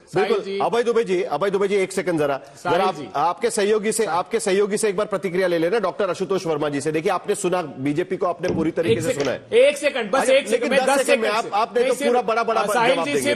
बिल्कुल। अभय दुबे जी एक सेकंड जरा आपके सहयोगी से एक बार प्रतिक्रिया ले लेना, डॉक्टर आशुतोष वर्मा जी से। देखिए आपने सुना, बीजेपी को आपने पूरी तरीके से सुना है। एक सेकंड, बस एक सेकंड, 10 सेकंड में आपने तो पूरा बड़ा जवाब देंगे,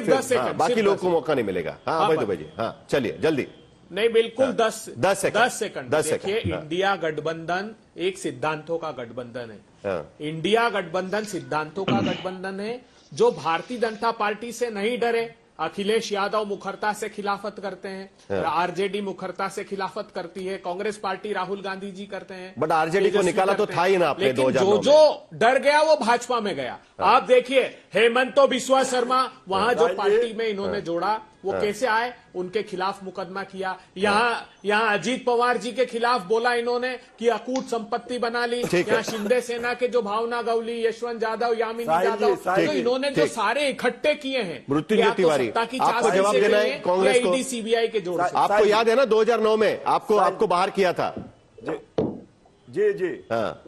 बाकी लोगों को मौका नहीं मिलेगा। हाँ अभय दुबे जी, हाँ चलिए जल्दी। नहीं बिल्कुल 10 सेकंड। देखिए हाँ। इंडिया गठबंधन एक सिद्धांतों का गठबंधन है। इंडिया गठबंधन सिद्धांतों का गठबंधन है, जो भारतीय जनता पार्टी से नहीं डरे। अखिलेश यादव मुखरता से खिलाफत करते हैं, आरजेडी मुखरता से खिलाफत करती है, कांग्रेस पार्टी राहुल गांधी जी करते हैं। बट आरजेडी को निकाला तो था ही ना आपने 2009 में। जो डर गया वो भाजपा में गया। आप देखिए हेमंत बिस्वा शर्मा वहां जो पार्टी में इन्होंने जोड़ा, वो कैसे आए, उनके खिलाफ मुकदमा किया। यहाँ अजीत पवार जी के खिलाफ बोला इन्होंने कि अकूट संपत्ति बना ली। यहाँ शिंदे सेना के जो भावना गौली, यशवंत यादव, यामिनी यादव, तो इन्होंने जो सारे इकट्ठे किए हैं, मृत्युंजय तिवारी, आपको जवाब देना है कांग्रेस को, ईडी सीबीआई के जोड़ से। आपको याद है ना 2009 में आपको बाहर किया था। जी हाँ।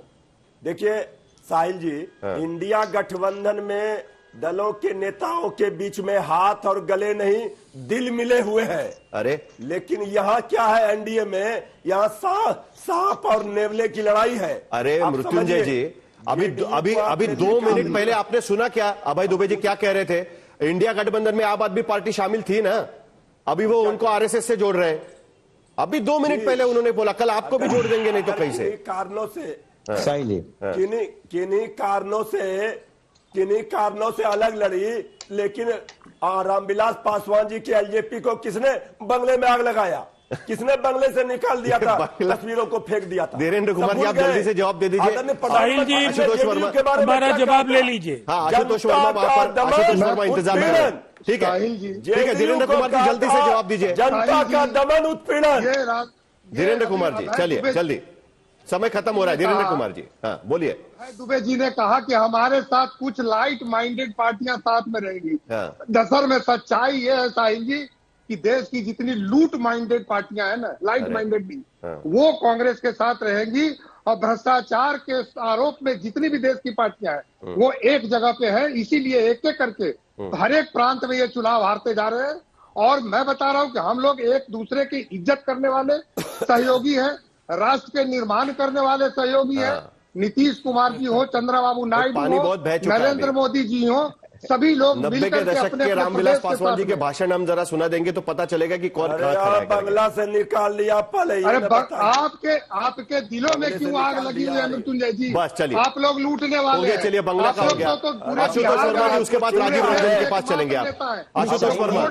देखिए साहिल जी, इंडिया गठबंधन में दलों के नेताओं के बीच में हाथ और गले नहीं दिल मिले हुए हैं। अरे लेकिन यहाँ क्या है, एनडीए में यहाँ सांप और नेवले की लड़ाई है। अरे मृत्युंजय जी, अभी 2 मिनट पहले आपने सुना क्या अभय दुबे जी क्या कह रहे थे? इंडिया गठबंधन में आम आदमी पार्टी शामिल थी ना, अभी वो उनको आरएसएस से जोड़ रहे हैं। अभी 2 मिनट पहले उन्होंने बोला कल आपको भी जोड़ देंगे, नहीं तो कैसे? कारणों से किन्हीं कारणों से अलग लड़ी, लेकिन रामविलास पासवान जी के एलजेपी को किसने बंगले में आग लगाया? किसने बंगले से निकाल दिया था? तस्वीरों को फेंक दिया था। धीरेन्द्र कुमार जी, आप जल्दी से जवाब दे दीजिए। आशुतोष वर्मा हमारा जवाब ले लीजिए। हाँ आशुतोष वर्मा इंतजार में है। ठीक है धीरेन्द्र कुमार जी जल्दी से जवाब दीजिए। जनता का दमन उत्पीड़न। धीरेन्द्र कुमार जी चलिए जल्दी, समय खत्म हो रहा है। धीरेन्द्र कुमार जी हाँ बोलिए। दुबे जी ने कहा कि हमारे साथ कुछ लाइट माइंडेड पार्टियां साथ में रहेंगी। दरअसल में सच्चाई ये है साहिल जी कि देश की जितनी लूट माइंडेड पार्टियां हैं ना, लाइट माइंडेड नहीं, वो कांग्रेस के साथ रहेंगी। और भ्रष्टाचार के आरोप में जितनी भी देश की पार्टियां हैं वो एक जगह पे है। इसीलिए एक एक करके हर एक प्रांत में ये चुनाव हारते जा रहे हैं। और मैं बता रहा हूं कि हम लोग एक दूसरे की इज्जत करने वाले सहयोगी हैं, राष्ट्र के निर्माण करने वाले सहयोगी हैं। नीतीश कुमार जी हो, चंद्रबाबू नायडू हो, नरेंद्र मोदी जी हो, सभी लोग 90 के दशक के रामविलास पासवान जी के भाषण हम जरा सुना देंगे तो पता चलेगा कि कौन खड़ा है। बंगला से निकाल लिया पहले। अरे आपके दिलों में क्यों आग लगी हुई है मृत्युंजय जी? बस चलिए, आप लोग लूटने वाले हैं। चलिए बंगला का हो गया। आशुतोष वर्मा जी, उसके बाद राजीव रंजन के पास चलेंगे आप। आशुतोष वर्मा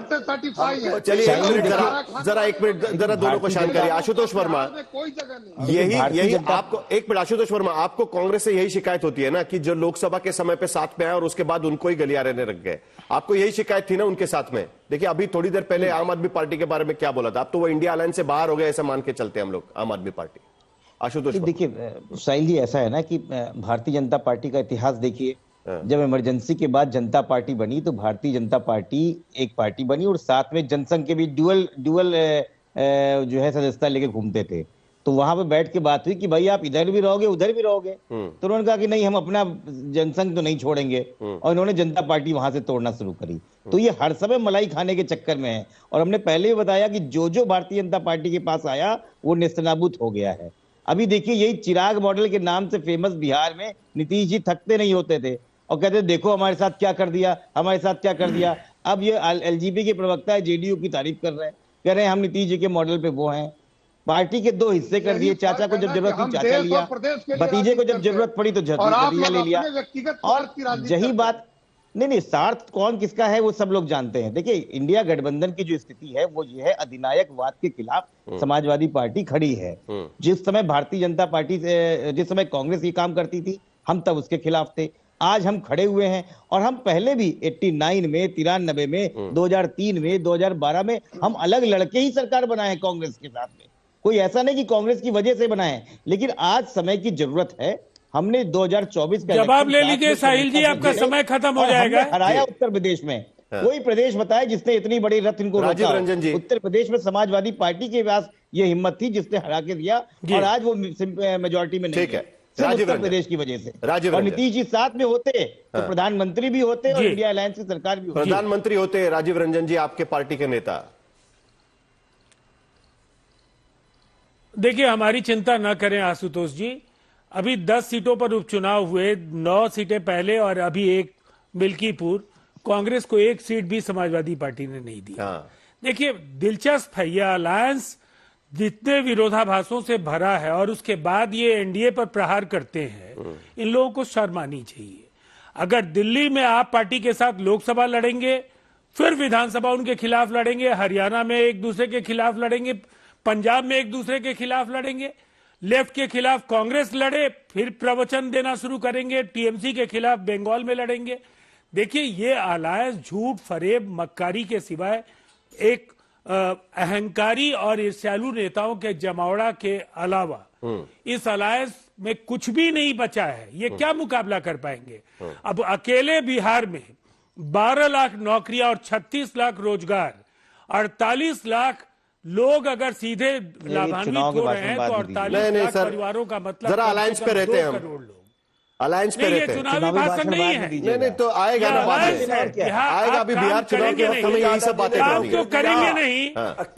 चलिए जरा एक मिनट जरा दोनों को शांत करिए। आशुतोष वर्मा, कोई जगह नहीं। यही आपको एक मिनट आशुतोष वर्मा, आपको कांग्रेस से यही शिकायत होती है ना कि जो लोकसभा के समय पे साथ में आए और उसके बाद उनको ही गलियारे रहने लग गए। आपको यही शिकायत थी ना उनके साथ में? देखिए अभी थोड़ी देर पहले आम आदमी पार्टी के बारे में क्या बोला था, अब तो वो इंडिया अलायंस से बाहर हो गए ऐसा मान के चलते हैं हम लोग आम आदमी पार्टी। आशुतोष देखिए साहिल जी, ऐसा है ना कि भारतीय जनता पार्टी का इतिहास देखिए। जब इमरजेंसी के बाद जनता पार्टी बनी तो भारतीय जनता पार्टी एक पार्टी बनी और साथ में जनसंघ के भी ड्यूअल जो है सदस्यता लेके घूमते थे। तो वहां पे बैठ के बात हुई कि भाई आप इधर भी रहोगे उधर भी रहोगे। तो उन्होंने कहा कि नहीं, हम अपना जनसंघ तो नहीं छोड़ेंगे, और इन्होंने जनता पार्टी वहां से तोड़ना शुरू करी। तो ये हर समय मलाई खाने के चक्कर में है। और हमने पहले भी बताया कि जो भारतीय जनता पार्टी के पास आया वो नेस्तनाबूत हो गया है। अभी देखिए यही चिराग मॉडल के नाम से फेमस बिहार में नीतीश जी थकते नहीं होते थे और कहते देखो हमारे साथ क्या कर दिया, हमारे साथ क्या कर दिया। अब ये एलजेपी के प्रवक्ता जेडीयू की तारीफ कर रहे हैं, कह रहे हैं हम नीतीश जी के मॉडल पे वो हैं। पार्टी के 2 हिस्से कर दिए, चाचा को जब जरूरत थी चाचा लिया, भतीजे को जब जरूरत पड़ी तो भतीजा ले लिया। और यही बात नहीं, स्वार्थ कौन किसका है वो सब लोग जानते हैं। देखिए इंडिया गठबंधन की जो स्थिति है वो ये है, अधिनायकवाद के खिलाफ समाजवादी पार्टी खड़ी है। जिस समय भारतीय जनता पार्टी जिस समय कांग्रेस ये काम करती थी हम तब उसके खिलाफ थे। आज हम खड़े हुए हैं और हम पहले भी 89 में, 93 में, 2003 में, 2012 में हम अलग लड़के ही सरकार बनाए हैं कांग्रेस के साथ में। कोई ऐसा नहीं कि कांग्रेस की वजह से बनाए, लेकिन आज समय की जरूरत है। हमने 2024 का जवाब ले लीजिए साहिल जी, आपका समय खत्म हो जाएगा। हराया उत्तर प्रदेश में। कोई प्रदेश बताए जिसने इतनी बड़ी रथ इनको राजीव रंजन जी, उत्तर प्रदेश में समाजवादी पार्टी के पास ये हिम्मत थी जिसने हरा के दिया और आज वो मेजोरिटी में नहीं। ठीक है सिर्फ राजीव उत्तर रंजन। प्रदेश की वजह से। राजीव और रंजन। नीतीश जी साथ में होते तो प्रधानमंत्री भी होते और जी। इंडिया अलायंस की सरकार भी होती। प्रधानमंत्री होते राजीव रंजन जी, आपके पार्टी के नेता। देखिए, हमारी चिंता न करें आशुतोष जी, अभी 10 सीटों पर उपचुनाव हुए, 9 सीटें पहले और अभी एक मिल्कीपुर। कांग्रेस को एक सीट भी समाजवादी पार्टी ने नहीं दी। हाँ। देखिए, दिलचस्प है, यह अलायंस जितने विरोधाभासों से भरा है और उसके बाद ये एनडीए पर प्रहार करते हैं, इन लोगों को शर्म आनी चाहिए। अगर दिल्ली में आप पार्टी के साथ लोकसभा लड़ेंगे, फिर विधानसभा उनके खिलाफ लड़ेंगे, हरियाणा में एक दूसरे के खिलाफ लड़ेंगे, पंजाब में एक दूसरे के खिलाफ लड़ेंगे, लेफ्ट के खिलाफ कांग्रेस लड़े, फिर प्रवचन देना शुरू करेंगे, टीएमसी के खिलाफ बंगाल में लड़ेंगे। देखिए, ये अलायंस झूठ, फरेब, मक्कारी के सिवाय एक अहंकारी और ईर्ष्यालु नेताओं के जमावड़ा के अलावा इस अलायंस में कुछ भी नहीं बचा है। ये क्या मुकाबला कर पाएंगे? अब अकेले बिहार में 12 लाख नौकरियां और 36 लाख रोजगार, 48 लाख लोग अगर सीधे लाभान्वित हो रहे हैं, तो 48 नहीं, लाख सर, परिवारों का मतलब जरा अलायंस पे रहते हैं हम। 2 करोड़ लोग। अलायंस पे नहीं, ये रहते हैं। चुनावी भाषण नहीं है। नहीं तो आएगा ना बाद में, आएगा अभी बिहार चुनाव के वक्त हमें यही सब बातें काम करनी तो है। करेंगे नहीं,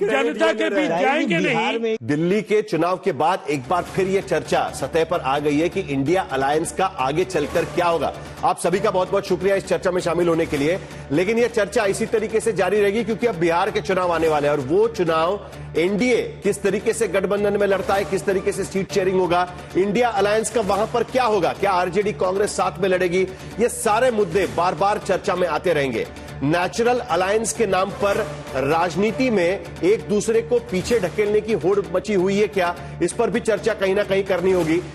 जनता के बीच जाएंगे नहीं। दिल्ली के चुनाव के बाद एक बार फिर यह चर्चा सतह पर आ गई है कि इंडिया अलायंस का आगे चलकर क्या होगा। आप सभी का बहुत बहुत शुक्रिया इस चर्चा में शामिल होने के लिए, लेकिन यह चर्चा इसी तरीके से जारी रहेगी क्योंकि अब बिहार के चुनाव आने वाले हैं और वो चुनाव एनडीए किस तरीके से गठबंधन में लड़ता है, किस तरीके से सीट शेयरिंग होगा, इंडिया अलायंस का वहां पर क्या होगा, क्या आरजेडी कांग्रेस साथ में लड़ेगी, ये सारे मुद्दे बार बार चर्चा में आते रहेंगे। नेचुरल अलायंस के नाम पर राजनीति में एक दूसरे को पीछे ढकेलने की होड़ मची हुई है क्या, इस पर भी चर्चा कहीं ना कहीं करनी होगी।